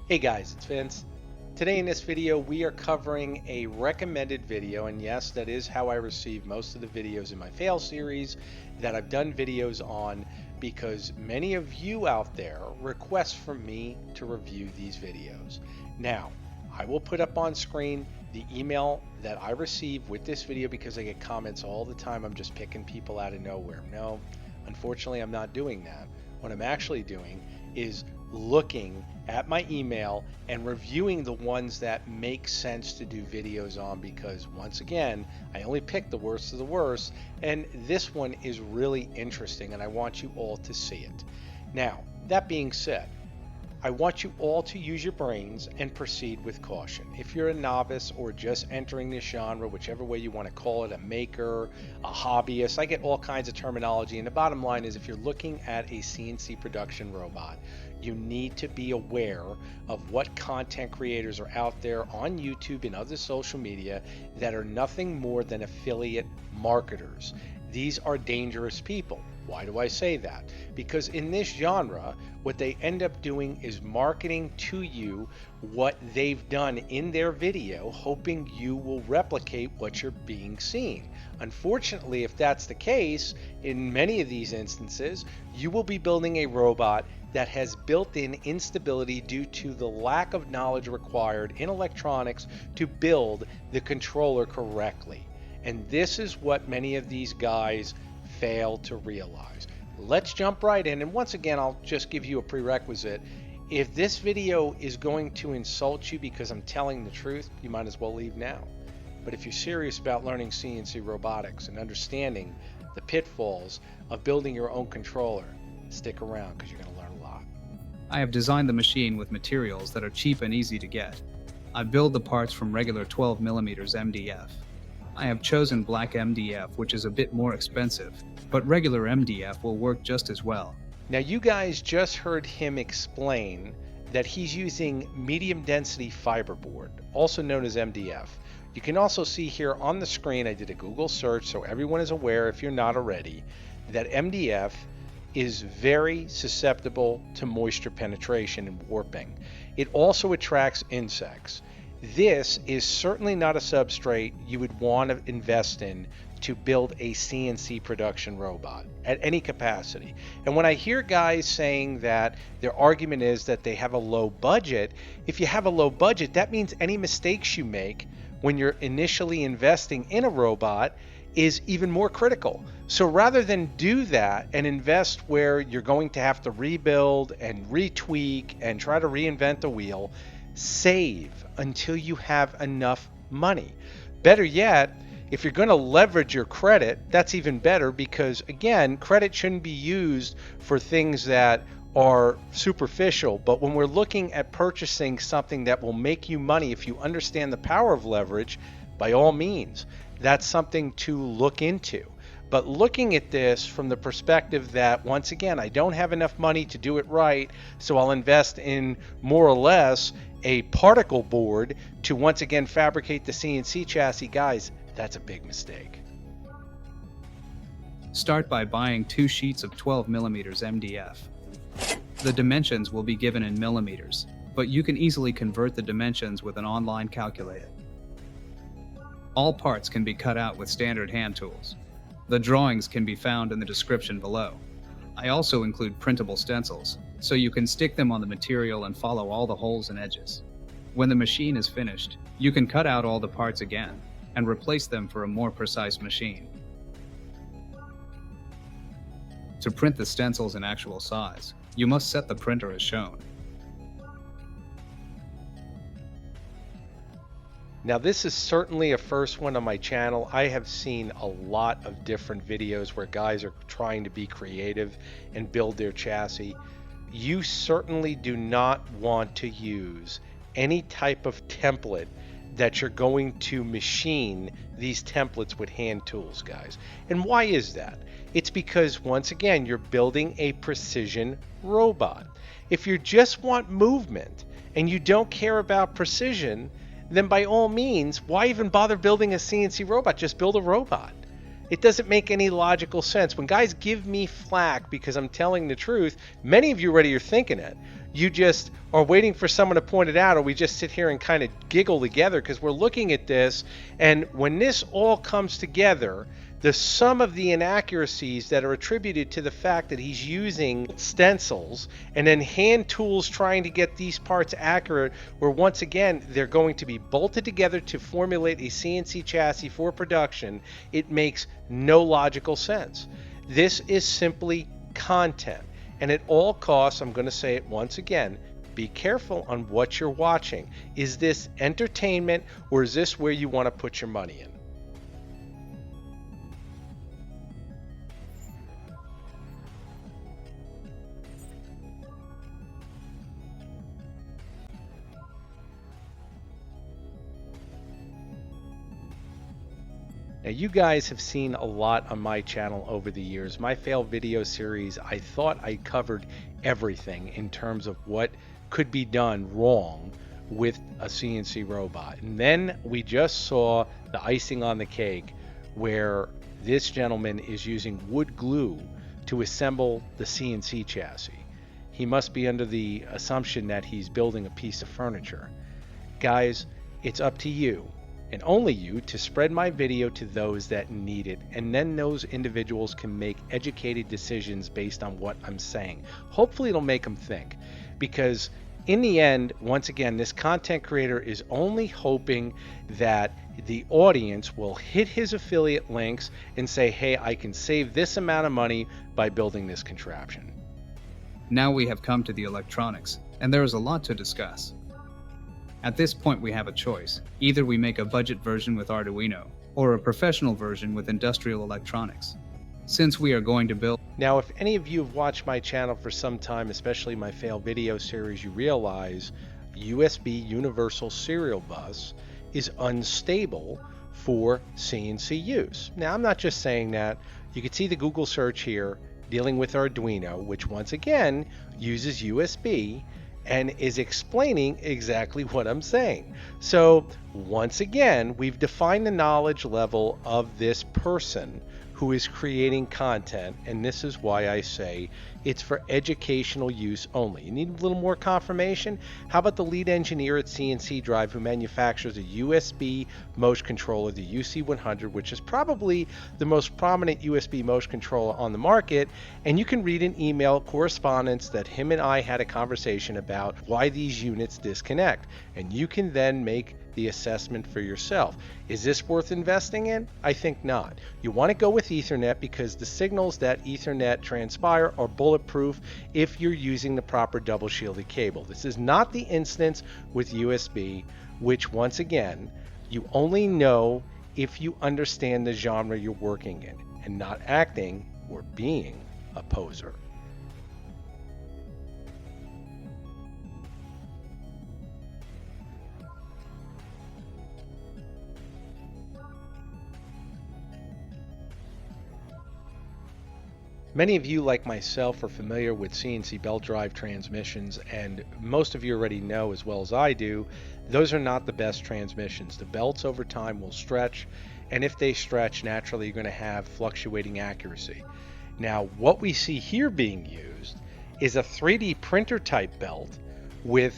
Hey guys, it's Vince. Today in this video we are covering a recommended video, and yes, that is how I receive most of the videos in my fail series that I've done videos on, because many of you out there request from me to review these videos. Now, I will put up on screen the email that I receive with this video because I get comments all the time I'm just picking people out of nowhere. No, unfortunately I'm not doing that. What I'm actually doing is looking at my email and reviewing the ones that make sense to do videos on, because once again, I only pick the worst of the worst, and this one is really interesting and I want you all to see it. Now, that being said, I want you all to use your brains and proceed with caution. If you're a novice or just entering this genre, whichever way you want to call it, a maker, a hobbyist, I get all kinds of terminology, and the bottom line is if you're looking at a CNC production robot, you need to be aware of what content creators are out there on YouTube and other social media that are nothing more than affiliate marketers. These are dangerous people. Why do I say that? Because in this genre, what they end up doing is marketing to you what they've done in their video, hoping you will replicate what you're being seen. Unfortunately, if that's the case, in many of these instances, you will be building a robot that has built-in instability due to the lack of knowledge required in electronics to build the controller correctly. And this is what many of these guys fail to realize. Let's jump right in, and once again I'll just give you a prerequisite. If this video is going to insult you because I'm telling the truth, you might as well leave now. But if you're serious about learning CNC robotics and understanding the pitfalls of building your own controller, stick around because you're going to learn a lot. I have designed the machine with materials that are cheap and easy to get. I build the parts from regular 12mm MDF. I have chosen black MDF, which is a bit more expensive, but regular MDF will work just as well. Now you guys just heard him explain that he's using medium density fiberboard, also known as MDF. You can also see here on the screen, I did a Google search so everyone is aware, if you're not already, that MDF is very susceptible to moisture penetration and warping. It also attracts insects. This is certainly not a substrate you would want to invest in to build a CNC production robot at any capacity. And when I hear guys saying that their argument is that they have a low budget, if you have a low budget, that means any mistakes you make when you're initially investing in a robot is even more critical. So rather than do that and invest where you're going to have to rebuild and retweak and try to reinvent the wheel, save until you have enough money. Better yet, if you're going to leverage your credit, that's even better, because again, credit shouldn't be used for things that are superficial. But when we're looking at purchasing something that will make you money, if you understand the power of leverage, by all means, that's something to look into. But looking at this from the perspective that, once again, I don't have enough money to do it right, so I'll invest in more or less a particle board to once again fabricate the CNC chassis, guys, that's a big mistake. Start by buying 2 sheets of 12mm MDF. The dimensions will be given in millimeters, but you can easily convert the dimensions with an online calculator. All parts can be cut out with standard hand tools. The drawings can be found in the description below. I also include printable stencils, so you can stick them on the material and follow all the holes and edges. When the machine is finished, you can cut out all the parts again and replace them for a more precise machine. To print the stencils in actual size, you must set the printer as shown. Now this is certainly a first one on my channel. I have seen a lot of different videos where guys are trying to be creative and build their chassis. You certainly do not want to use any type of template that you're going to machine these templates with hand tools, guys. And why is that? It's because, once again, you're building a precision robot. If you just want movement and you don't care about precision, then by all means, why even bother building a CNC robot? Just build a robot. It doesn't make any logical sense. When guys give me flack because I'm telling the truth, many of you already are thinking it. You just are waiting for someone to point it out, or we just sit here and kind of giggle together because we're looking at this. And when this all comes together, the sum of the inaccuracies that are attributed to the fact that he's using stencils and then hand tools trying to get these parts accurate, where once again they're going to be bolted together to formulate a CNC chassis for production, it makes no logical sense. This is simply content. And at all costs, I'm going to say it once again, be careful on what you're watching. Is this entertainment, or is this where you want to put your money in? Now, you guys have seen a lot on my channel over the years. My fail video series, I thought I covered everything in terms of what could be done wrong with a CNC robot. And then we just saw the icing on the cake, where this gentleman is using wood glue to assemble the CNC chassis. He must be under the assumption that he's building a piece of furniture. Guys, it's up to you, and only you, to spread my video to those that need it, and then those individuals can make educated decisions based on what I'm saying. Hopefully it'll make them think, because in the end, once again, this content creator is only hoping that the audience will hit his affiliate links and say, hey, I can save this amount of money by building this contraption. Now we have come to the electronics, and there is a lot to discuss. At this point we have a choice. Either we make a budget version with Arduino, or a professional version with industrial electronics. Since we are going to build... Now, if any of you have watched my channel for some time, especially my fail video series, you realize USB Universal Serial Bus is unstable for CNC use. Now, I'm not just saying that. You can see the Google search here dealing with Arduino, which once again uses USB and is explaining exactly what I'm saying. So once again, we've defined the knowledge level of this person who is creating content, and this is why I say it's for educational use only. You need a little more confirmation? How about the lead engineer at CNC Drive who manufactures a USB motion controller, the UC100, which is probably the most prominent USB motion controller on the market, and you can read an email correspondence that him and I had a conversation about why these units disconnect, and you can then make the assessment for yourself. Is this worth investing in? I think not. You want to go with Ethernet because the signals that Ethernet transpire are bulletproof if you're using the proper double shielded cable. This is not the instance with USB, which once again, you only know if you understand the genre you're working in and not acting or being a poser. Many of you, like myself, are familiar with CNC belt drive transmissions, and most of you already know, as well as I do, those are not the best transmissions. The belts over time will stretch, and if they stretch, naturally you're going to have fluctuating accuracy. Now, what we see here being used is a 3D printer type belt with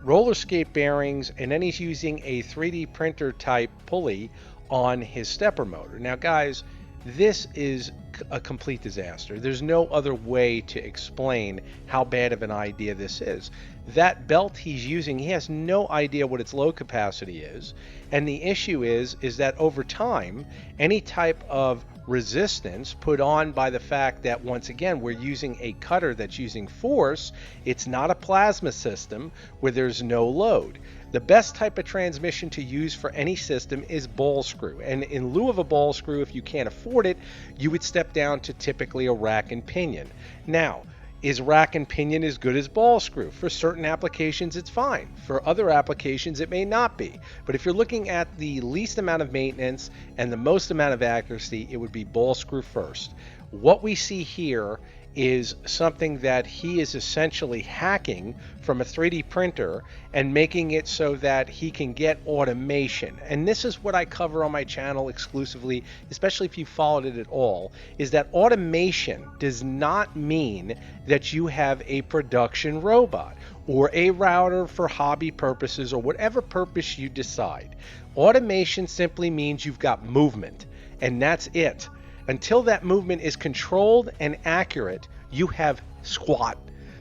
roller skate bearings, and then he's using a 3D printer type pulley on his stepper motor. Now, guys, this is a complete disaster. There's no other way to explain how bad of an idea this is. That belt he's using, he has no idea what its load capacity is, and the issue is that over time, any type of resistance put on by the fact that, once again, we're using a cutter that's using force, it's not a plasma system where there's no load. The best type of transmission to use for any system is ball screw, and in lieu of a ball screw, if you can't afford it, you would step down to typically a rack and pinion. Now, is rack and pinion as good as ball screw? For certain applications, it's fine. For other applications, it may not be. But if you're looking at the least amount of maintenance and the most amount of accuracy, it would be ball screw first. What we see here is something that he is essentially hacking from a 3D printer and making it so that he can get automation. And this is what I cover on my channel exclusively, especially if you followed it at all, is that automation does not mean that you have a production robot or a router for hobby purposes or whatever purpose you decide. Automation simply means you've got movement, and that's it. Until that movement is controlled and accurate, you have squat.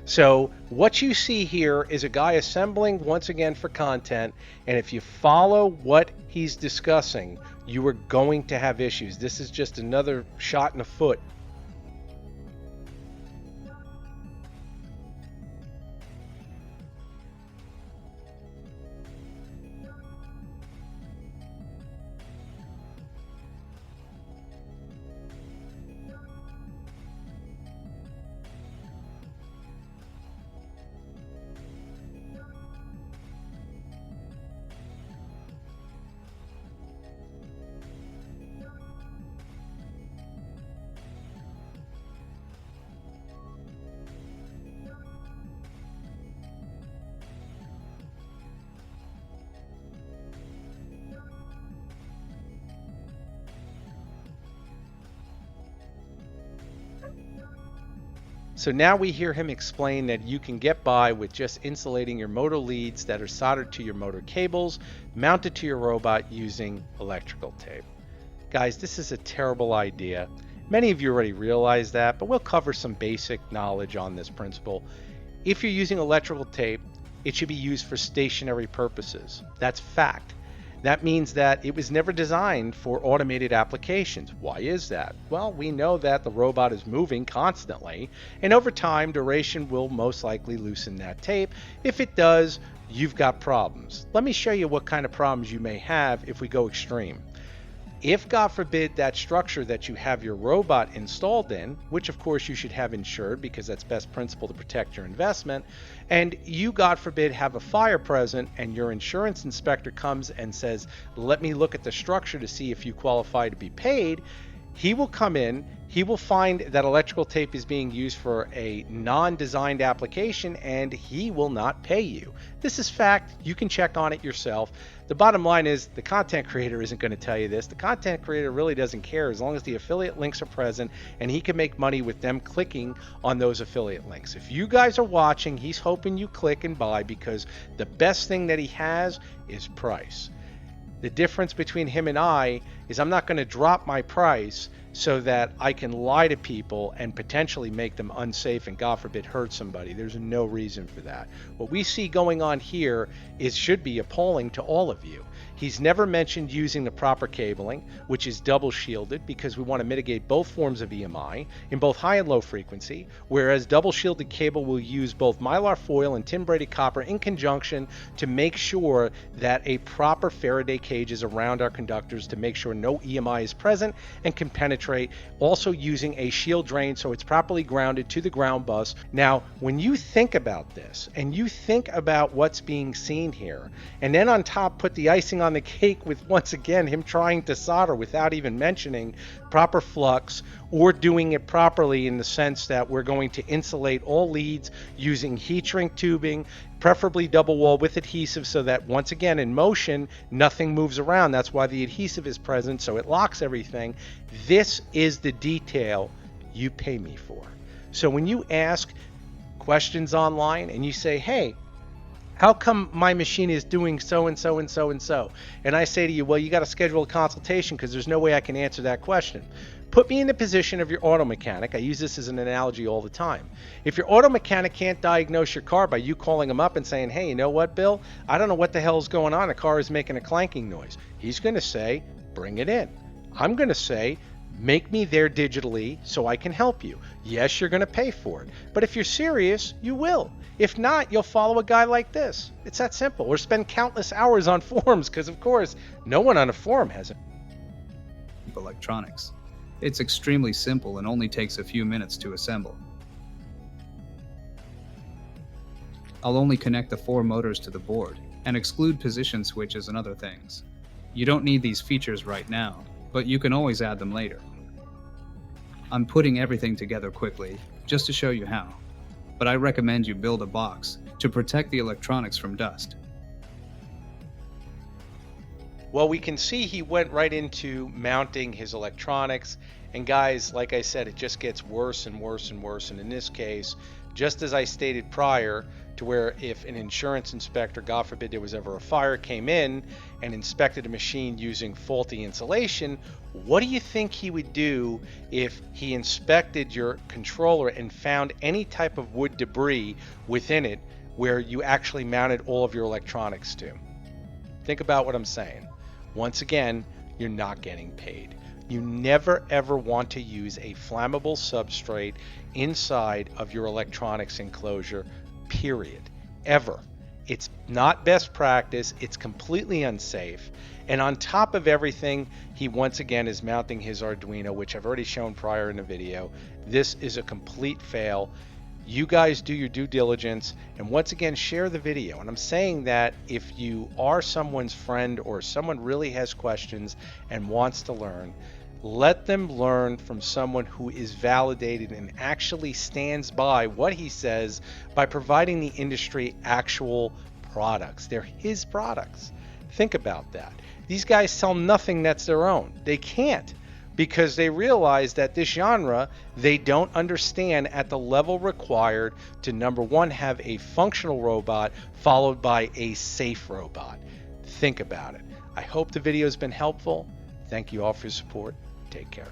So what you see here is a guy assembling once again for content, and if you follow what he's discussing, you are going to have issues. This is just another shot in the foot. So now we hear him explain that you can get by with just insulating your motor leads that are soldered to your motor cables, mounted to your robot using electrical tape. Guys, this is a terrible idea. Many of you already realize that, but we'll cover some basic knowledge on this principle. If you're using electrical tape, it should be used for stationary purposes. That's fact. That means that it was never designed for automated applications. Why is that? Well, we know that the robot is moving constantly, and over time, duration will most likely loosen that tape. If it does, you've got problems. Let me show you what kind of problems you may have if we go extreme. If, God forbid, that structure that you have your robot installed in, which of course you should have insured because that's best principle to protect your investment, and you, God forbid, have a fire present and your insurance inspector comes and says, let me look at the structure to see if you qualify to be paid, he will come in, he will find that electrical tape is being used for a non-designed application, and he will not pay you. This is fact. You can check on it yourself. The bottom line is the content creator isn't going to tell you this. The content creator really doesn't care as long as the affiliate links are present and he can make money with them clicking on those affiliate links. If you guys are watching, he's hoping you click and buy because the best thing that he has is price. The difference between him and I is I'm not going to drop my price so that I can lie to people and potentially make them unsafe and, God forbid, hurt somebody. There's no reason for that. What we see going on here should be appalling to all of you. He's never mentioned using the proper cabling, which is double shielded because we want to mitigate both forms of EMI in both high and low frequency, whereas double shielded cable will use both mylar foil and tin braided copper in conjunction to make sure that a proper Faraday cage is around our conductors to make sure no EMI is present and can penetrate, also using a shield drain so it's properly grounded to the ground bus. Now, when you think about this and you think about what's being seen here, and then on top put the icing on the cake with, once again, him trying to solder without even mentioning proper flux or doing it properly in the sense that we're going to insulate all leads using heat shrink tubing, preferably double wall with adhesive so that, once again, in motion, nothing moves around. That's why the adhesive is present, so it locks everything. This is the detail you pay me for. So when you ask questions online and you say, hey, how come my machine is doing so and so and so and so? And I say to you, well, you got to schedule a consultation because there's no way I can answer that question. Put me in the position of your auto mechanic. I use this as an analogy all the time. If your auto mechanic can't diagnose your car by you calling him up and saying, hey, you know what, Bill? I don't know what the hell is going on. The car is making a clanking noise. He's going to say, bring it in. I'm going to say, make me there digitally so I can help you. Yes, you're going to pay for it. But if you're serious, you will. If not, you'll follow a guy like this. It's that simple. Or spend countless hours on forums because, of course, no one on a forum has it. Electronics. It's extremely simple and only takes a few minutes to assemble. I'll only connect the 4 motors to the board and exclude position switches and other things. You don't need these features right now, but you can always add them later. I'm putting everything together quickly, just to show you how, but I recommend you build a box to protect the electronics from dust. Well, we can see he went right into mounting his electronics. And guys, like I said, it just gets worse and worse and worse. And in this case, just as I stated prior, to where if an insurance inspector, God forbid there was ever a fire, came in and inspected a machine using faulty insulation, what do you think he would do if he inspected your controller and found any type of wood debris within it where you actually mounted all of your electronics to? Think about what I'm saying. Once again, you're not getting paid. You never ever want to use a flammable substrate inside of your electronics enclosure, period. Ever. It's not best practice. It's completely unsafe. And on top of everything, he once again is mounting his Arduino, which I've already shown prior in the video. This is a complete fail. You guys do your due diligence, and once again, share the video. And I'm saying that if you are someone's friend or someone really has questions and wants to learn, let them learn from someone who is validated and actually stands by what he says by providing the industry actual products. They're his products. Think about that. These guys sell nothing that's their own. They can't, because they realize that this genre, they don't understand at the level required to, number one, have a functional robot followed by a safe robot. Think about it. I hope the video has been helpful. Thank you all for your support. Take care.